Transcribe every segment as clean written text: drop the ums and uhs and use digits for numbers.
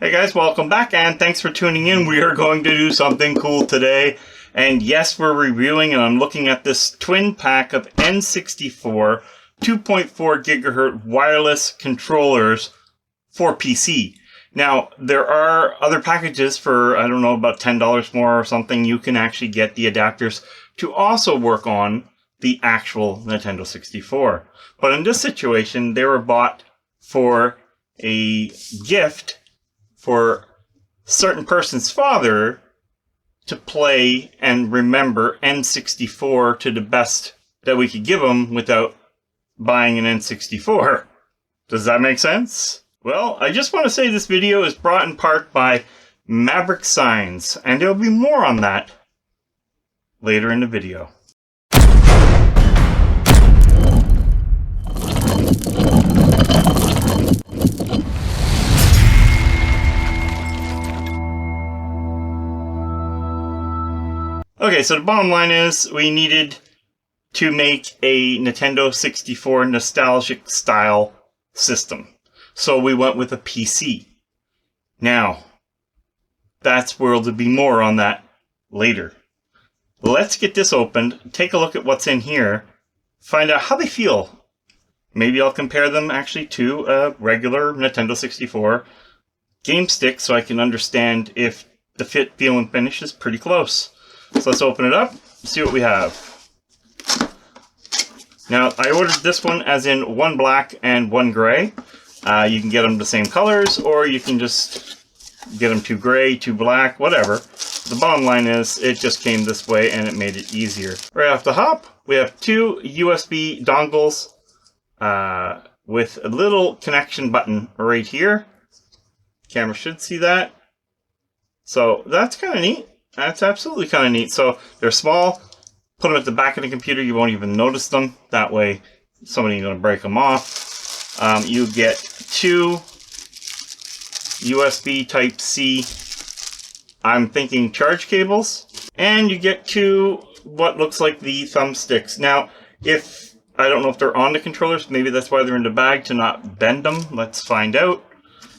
Hey guys, welcome back and thanks for tuning in. We are going to do something cool today. And yes, we're reviewing and I'm looking at this twin pack of N64 2.4 gigahertz wireless controllers for PC. Now, there are other packages for, I don't know, about $10 more or something. You can actually get the adapters to also work on the actual Nintendo 64. But in this situation, they were bought for a gift for a certain person's father to play and remember N64 to the best that we could give him without buying an N64. Does that make sense? Well, I just want to say this video is brought in part by Maverick Signs, and there'll be more on that later in the video. Okay, so the bottom line is we needed to make a Nintendo 64 nostalgic style system. So we went with a PC. Now, that's where there'll be more on that later. Let's get this opened, take a look at what's in here, find out how they feel. Maybe I'll compare them actually to a regular Nintendo 64 game stick so I can understand if the fit, feel, and finish is pretty close. So let's open it up, see what we have. Now, I ordered this one as in one black and one gray. You can get them the same colors, or you can just get them two gray, two black, whatever. The bottom line is, it just came this way and it made it easier. Right off the hop, we have two USB dongles with a little connection button right here. Camera should see that. So that's kind of neat. That's absolutely kind of neat. So they're small. Put them at the back of the computer. You won't even notice them. That way, somebody's going to break them off. You get two USB Type-C, I'm thinking charge cables. And you get two what looks like the thumbsticks. Now, I don't know if they're on the controllers. Maybe that's why they're in the bag, to not bend them. Let's find out.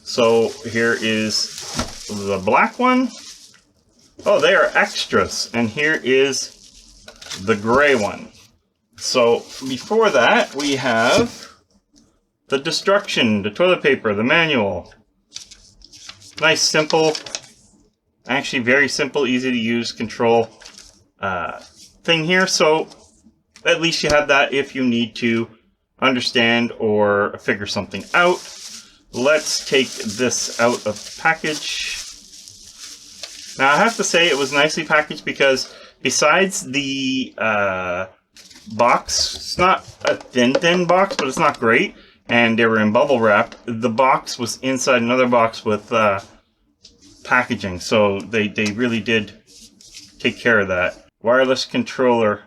So here is the black one. Oh, they are extras. And here is the gray one. So before that, we have the destruction, the toilet paper, the manual. Nice, simple, actually very simple, easy to use control thing here. So at least you have that if you need to understand or figure something out. Let's take this out of the package. Now, I have to say it was nicely packaged because besides the box, it's not a thin box, but it's not great, and they were in bubble wrap. The box was inside another box with packaging, so they really did take care of that. Wireless controller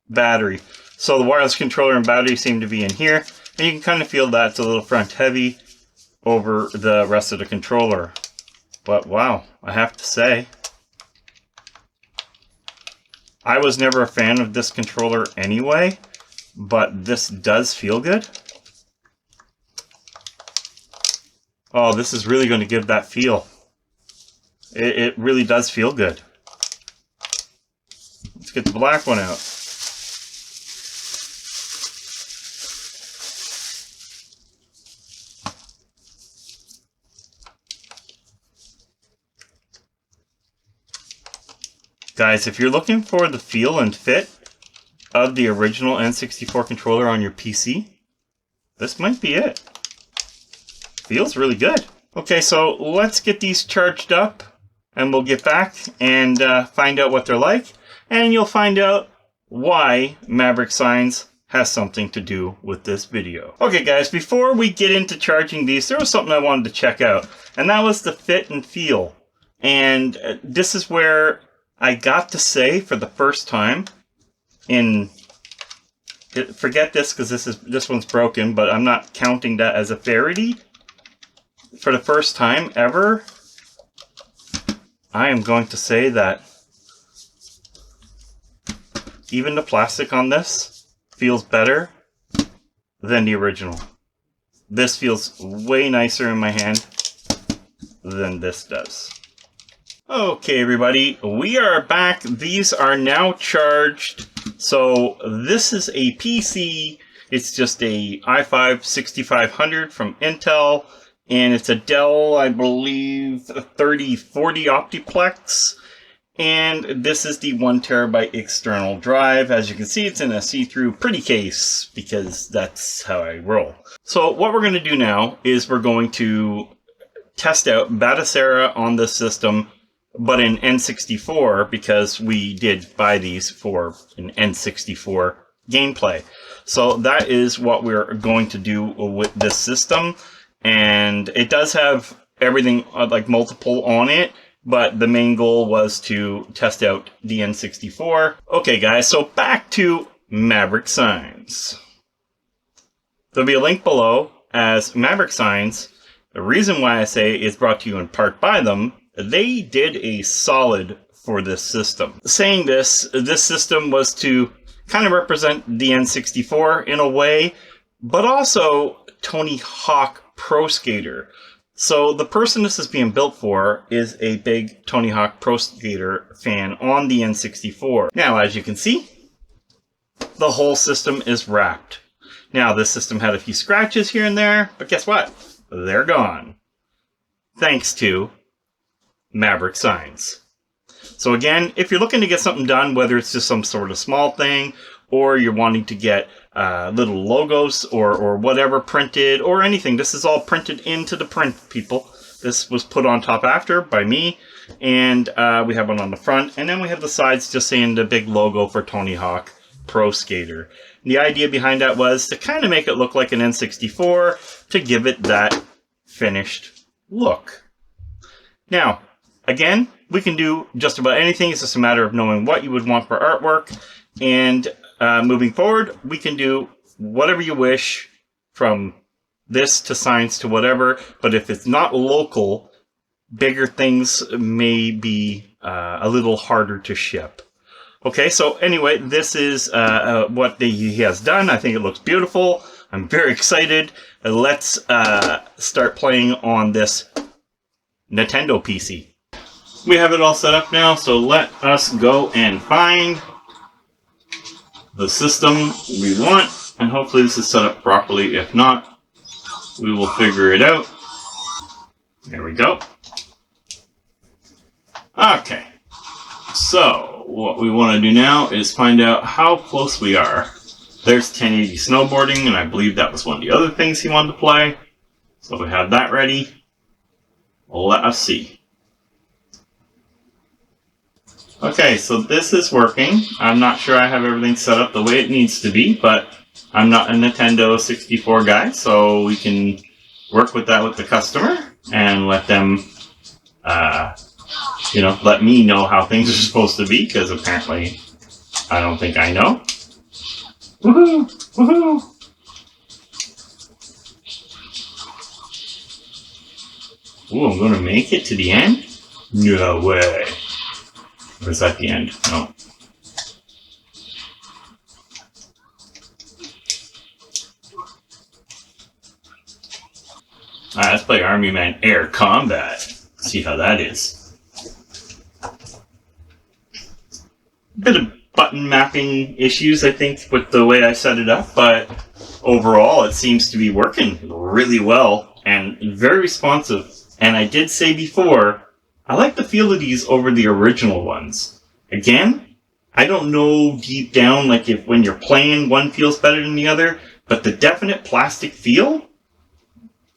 battery. So the wireless controller and battery seem to be in here, and you can kind of feel that it's a little front heavy over the rest of the controller. But wow, I have to say, I was never a fan of this controller anyway, but this does feel good. Oh, this is really going to give that feel. It really does feel good. Let's get the black one out. Guys, if you're looking for the feel and fit of the original N64 controller on your PC, this might be it. Feels really good. Okay, so let's get these charged up, and we'll get back and find out what they're like, and you'll find out why Maverick Signs has something to do with this video. Okay guys, before we get into charging these, there was something I wanted to check out, and that was the fit and feel. And this is where I got to say for the first time forget this because this one's broken, but I'm not counting that as a rarity. For the first time ever, I am going to say that even the plastic on this feels better than the original. This feels way nicer in my hand. than this does. Okay, everybody, we are back. These are now charged. So this is a PC. It's just a i5 6500 from Intel, and it's a Dell, I believe, a 3040 Optiplex. And this is the 1TB external drive. As you can see, it's in a see-through pretty case because that's how I roll. So what we're going to do now is we're going to test out Batocera on this system, but in N64, because we did buy these for an N64 gameplay. So that is what we're going to do with this system. And it does have everything like multiple on it, but the main goal was to test out the N64. Okay guys, so back to Maverick Signs. There'll be a link below as Maverick Signs. The reason why I say it's brought to you in part by them, they did a solid for this system. Saying this system was to kind of represent the N64 in a way, but also Tony Hawk Pro Skater. So the person this is being built for is a big Tony Hawk Pro Skater fan on the N64. Now, as you can see, the whole system is wrapped. Now, this system had a few scratches here and there, but guess what? They're gone. Thanks to Maverick Signs. So again, if you're looking to get something done, whether it's just some sort of small thing, or you're wanting to get little logos or whatever printed, or anything, this is all printed into the print, people. This was put on top after by me, and we have one on the front, and then we have the sides just saying the big logo for Tony Hawk Pro Skater. The idea behind that was to kind of make it look like an N64, to give it that finished look. Now, again, we can do just about anything. It's just a matter of knowing what you would want for artwork. And moving forward, we can do whatever you wish, from this to signs to whatever. But if it's not local, bigger things may be a little harder to ship. Okay, so anyway, this is what he has done. I think it looks beautiful. I'm very excited. Let's start playing on this Nintendo PC. We have it all set up now, so let us go and find the system we want, and hopefully this is set up properly. If not, we will figure it out. There we go. Okay, so what we want to do now is find out how close we are. There's 1080 snowboarding, and I believe that was one of the other things he wanted to play. So we have that ready. Let us see. Okay, so this is working. I'm not sure I have everything set up the way it needs to be, but I'm not a Nintendo 64 guy, so we can work with that with the customer and let them, let me know how things are supposed to be, because apparently I don't think I know. Woohoo! Woohoo! Ooh, I'm gonna make it to the end? No way. Or is that the end? No. Alright, let's play Army Man Air Combat. See how that is. Bit of button mapping issues, I think, with the way I set it up, but overall it seems to be working really well and very responsive. And I did say before, I like the feel of these over the original ones. Again, I don't know deep down like if when you're playing one feels better than the other, but the definite plastic feel,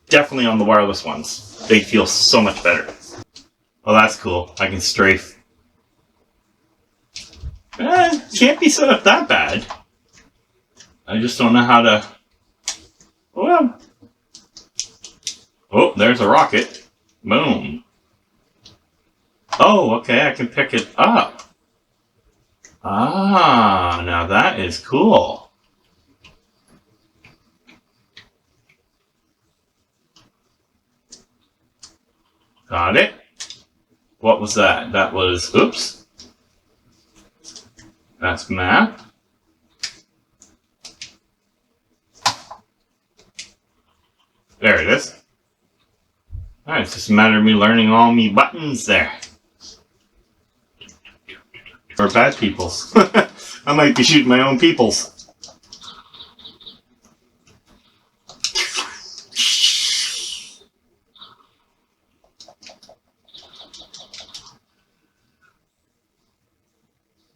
definitely on the wireless ones. They feel so much better. Well, that's cool. I can strafe. Can't be set up that bad. I just don't know how to... Well... Oh, there's a rocket. Boom. Oh, okay, I can pick it up. Ah, now that is cool. Got it. What was that? That was, oops. That's map. There it is. Alright, it's just a matter of me learning all me buttons there. Or bad peoples. I might be shooting my own peoples.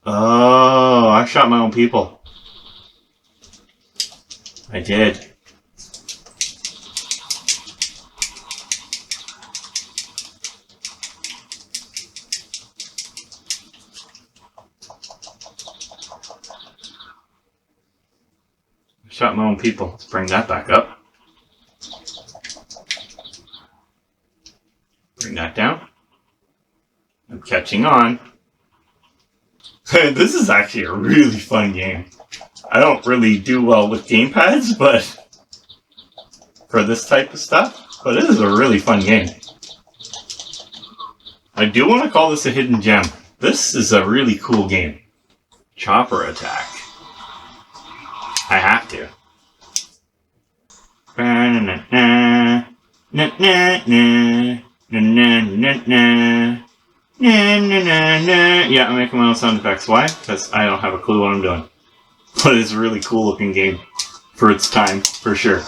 Oh, I shot my own people. I did. Shot my own people. Let's bring that back up. Bring that down. I'm catching on. This is actually a really fun game. I don't really do well with gamepads, but for this type of stuff, but it is a really fun game. I do want to call this a hidden gem. This is a really cool game. Chopper attack. I have to. Yeah, I'm making my own sound effects. Why? Because I don't have a clue what I'm doing. But it's a really cool looking game for its time, for sure.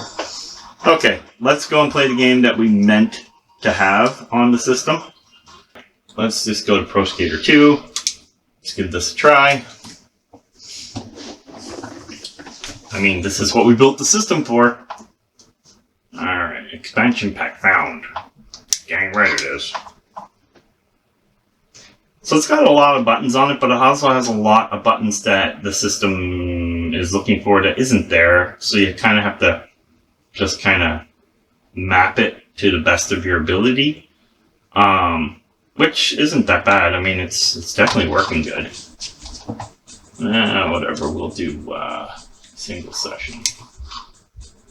Okay, let's go and play the game that we meant to have on the system. Let's just go to Pro Skater 2. Let's give this a try. I mean, this is what we built the system for. Alright, expansion pack found. Dang right it is. So it's got a lot of buttons on it, but it also has a lot of buttons that the system is looking for that isn't there. So you kind of have to just kind of map it to the best of your ability. Which isn't that bad. I mean, it's definitely working good. Whatever, we'll do single session.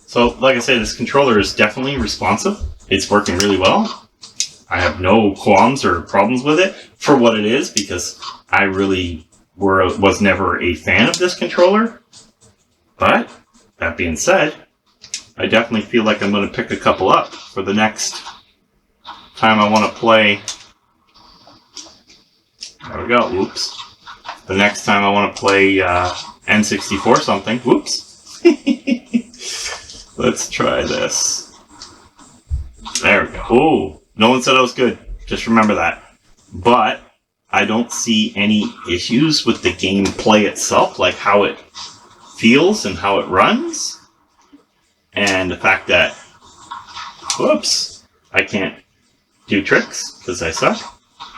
So, like I said, this controller is definitely responsive. It's working really well. I have no qualms or problems with it for what it is, because I really was never a fan of this controller. But, that being said, I definitely feel like I'm going to pick a couple up for the next time I want to play. There we go, whoops. The next time I want to play N64 something, whoops. Let's try this. There we go. Oh, no one said I was good. Just remember that. But I don't see any issues with the gameplay itself, like how it feels and how it runs. And the fact that, whoops, I can't do tricks because I suck.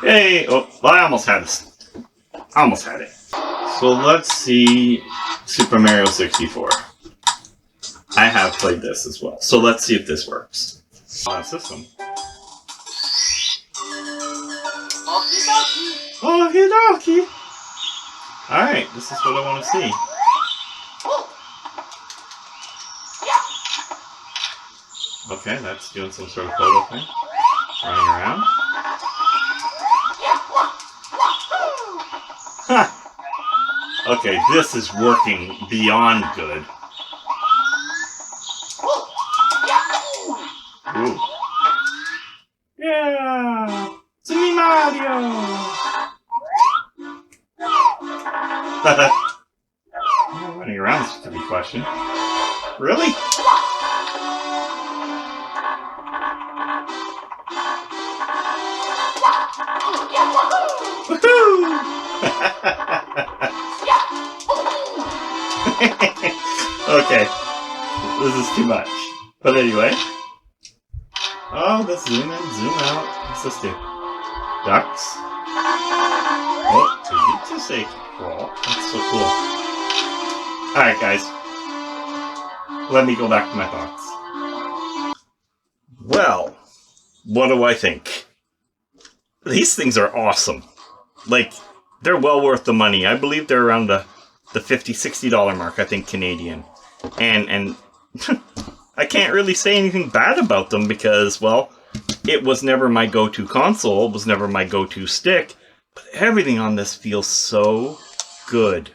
Hey, oh, well, I almost had this. I almost had it. So let's see Super Mario 64. I have played this as well. So let's see if this works. System. Okie dokie. Alright, this is what I want to see. Okay, that's doing some sort of photo thing. Running around. Ha! Okay, this is working beyond good. Ooh. Yeah! It's me, Mario! Running around is a good question. Really? Woohoo! Okay, this is too much. But anyway. Oh, let's zoom in, zoom out. What's this do? Ducks. Oh, did you just say crawl? That's so cool. Alright, guys. Let me go back to my thoughts. Well, what do I think? These things are awesome. Like, they're well worth the money. I believe they're around the $50, $60 mark, I think, Canadian. And I can't really say anything bad about them because, well, it was never my go-to console. It was never my go-to stick. But everything on this feels so good.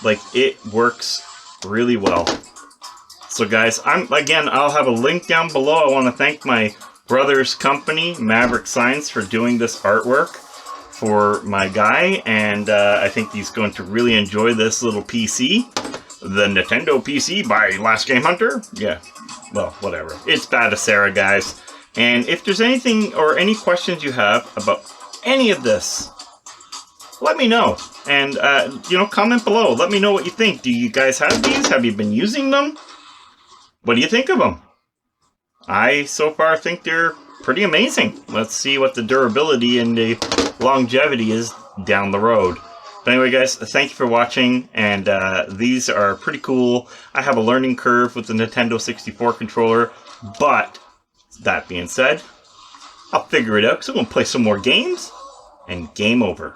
Like, it works really well. So, guys, I'll have a link down below. I want to thank my Brothers Company, Maverick Signs, for doing this artwork for my guy, and I think he's going to really enjoy this little PC. The Nintendo PC by Last Game Hunter? Yeah, well, whatever. It's Batacera, guys. And if there's anything or any questions you have about any of this, let me know. And, comment below. Let me know what you think. Do you guys have these? Have you been using them? What do you think of them? I, so far, think they're pretty amazing. Let's see what the durability and the longevity is down the road. But anyway, guys, thank you for watching. And these are pretty cool. I have a learning curve with the Nintendo 64 controller. But, that being said, I'll figure it out because I'm going to play some more games. And game over.